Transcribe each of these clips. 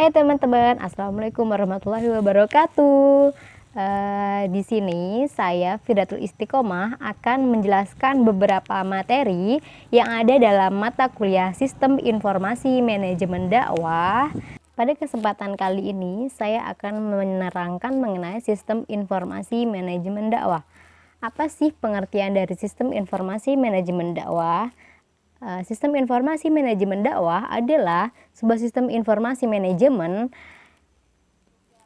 Hai teman-teman, Assalamualaikum warahmatullahi wabarakatuh. Di sini saya Fidatul Istiqomah akan menjelaskan beberapa materi yang ada dalam mata kuliah Sistem Informasi Manajemen Dakwah. Pada kesempatan kali ini saya akan menerangkan mengenai Sistem Informasi Manajemen Dakwah. Apa sih pengertian dari Sistem Informasi Manajemen Dakwah? Sistem informasi manajemen dakwah adalah sebuah sistem informasi manajemen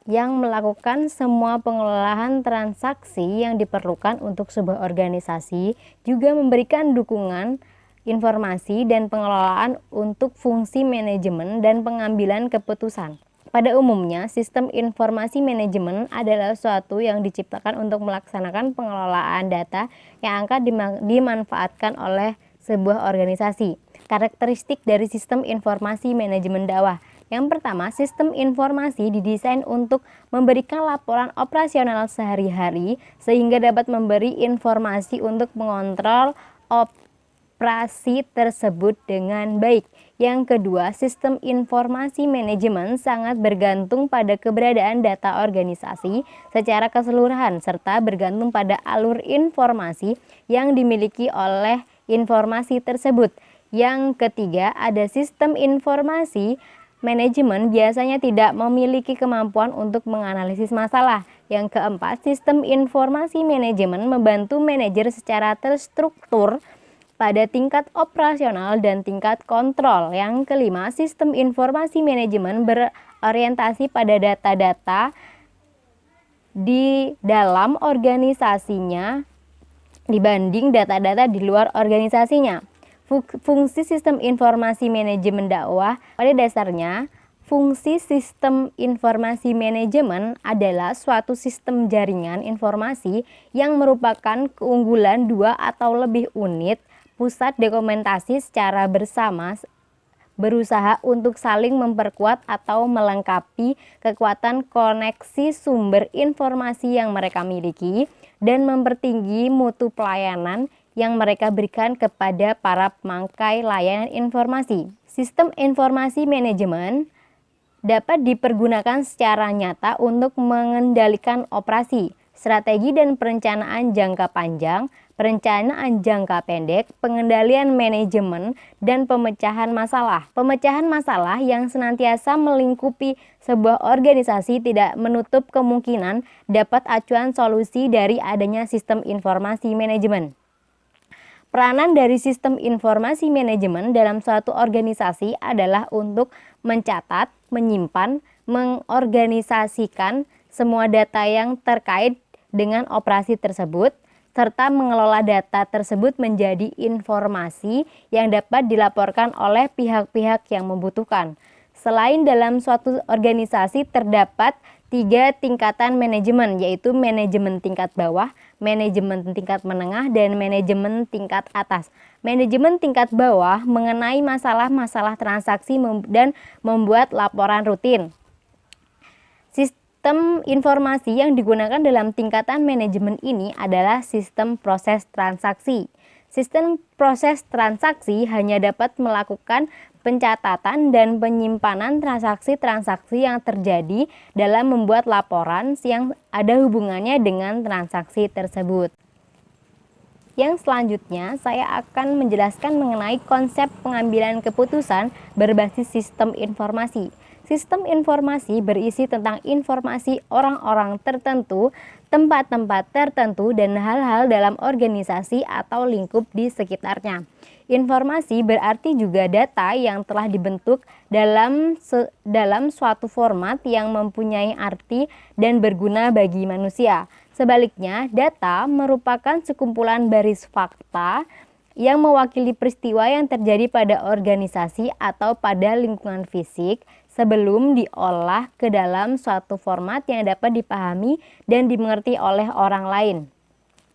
yang melakukan semua pengelolaan transaksi yang diperlukan untuk sebuah organisasi, juga memberikan dukungan informasi dan pengelolaan untuk fungsi manajemen dan pengambilan keputusan. Pada umumnya, sistem informasi manajemen adalah suatu yang diciptakan untuk melaksanakan pengelolaan data yang akan dimanfaatkan oleh sebuah organisasi. Karakteristik dari sistem informasi manajemen dakwah. Yang pertama, sistem informasi didesain untuk memberikan laporan operasional sehari-hari sehingga dapat memberi informasi untuk mengontrol operasi tersebut dengan baik. Yang kedua, sistem informasi manajemen sangat bergantung pada keberadaan data organisasi secara keseluruhan serta bergantung pada alur informasi yang dimiliki oleh informasi tersebut. Yang ketiga, ada sistem informasi manajemen biasanya tidak memiliki kemampuan untuk menganalisis masalah. Yang keempat, sistem informasi manajemen membantu manajer secara terstruktur pada tingkat operasional dan tingkat kontrol. Yang kelima, sistem informasi manajemen berorientasi pada data-data di dalam organisasinya dibanding data-data di luar organisasinya. Fungsi sistem informasi manajemen dakwah, pada dasarnya fungsi sistem informasi manajemen adalah suatu sistem jaringan informasi yang merupakan keunggulan dua atau lebih unit pusat dokumentasi secara bersama berusaha untuk saling memperkuat atau melengkapi kekuatan koneksi sumber informasi yang mereka miliki dan mempertinggi mutu pelayanan yang mereka berikan kepada para pemakai layanan informasi. Sistem informasi manajemen dapat dipergunakan secara nyata untuk mengendalikan operasi, strategi dan perencanaan jangka panjang, perencanaan jangka pendek, pengendalian manajemen, dan pemecahan masalah. Pemecahan masalah yang senantiasa melingkupi sebuah organisasi tidak menutup kemungkinan dapat acuan solusi dari adanya sistem informasi manajemen. Peranan dari sistem informasi manajemen dalam suatu organisasi adalah untuk mencatat, menyimpan, mengorganisasikan semua data yang terkait dengan operasi tersebut, serta mengelola data tersebut menjadi informasi yang dapat dilaporkan oleh pihak-pihak yang membutuhkan. Selain dalam suatu organisasi terdapat 3 tingkatan manajemen, yaitu manajemen tingkat bawah, manajemen tingkat menengah, dan manajemen tingkat atas. Manajemen tingkat bawah mengenai masalah-masalah transaksi dan membuat laporan rutin. Sistem informasi yang digunakan dalam tingkatan manajemen ini adalah sistem proses transaksi. Sistem proses transaksi hanya dapat melakukan pencatatan dan penyimpanan transaksi-transaksi yang terjadi dalam membuat laporan yang ada hubungannya dengan transaksi tersebut. Yang selanjutnya saya akan menjelaskan mengenai konsep pengambilan keputusan berbasis sistem informasi. Sistem informasi berisi tentang informasi orang-orang tertentu, tempat-tempat tertentu, dan hal-hal dalam organisasi atau lingkup di sekitarnya. Informasi berarti juga data yang telah dibentuk dalam suatu format yang mempunyai arti dan berguna bagi manusia. Sebaliknya, data merupakan sekumpulan baris fakta yang mewakili peristiwa yang terjadi pada organisasi atau pada lingkungan fisik sebelum diolah ke dalam suatu format yang dapat dipahami dan dimengerti oleh orang lain.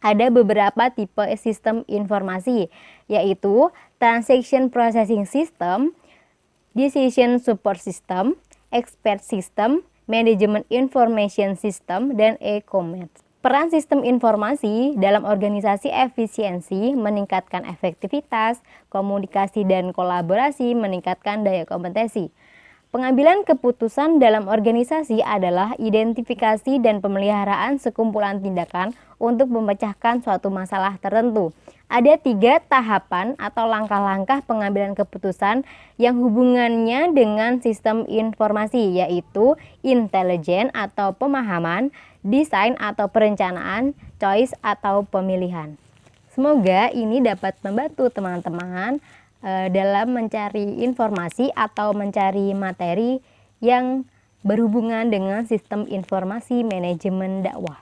Ada beberapa tipe sistem informasi, yaitu Transaction Processing System, Decision Support System, Expert System, Management Information System, dan e-commerce. Peran sistem informasi dalam organisasi efisiensi, meningkatkan efektivitas, komunikasi dan kolaborasi, meningkatkan daya kompetensi. Pengambilan keputusan dalam organisasi adalah identifikasi dan pemeliharaan sekumpulan tindakan untuk memecahkan suatu masalah tertentu. Ada 3 tahapan atau langkah-langkah pengambilan keputusan yang hubungannya dengan sistem informasi, yaitu intelijen atau pemahaman, desain atau perencanaan, choice atau pemilihan. Semoga ini dapat membantu teman-teman dalam mencari informasi atau mencari materi yang berhubungan dengan sistem informasi manajemen dakwah.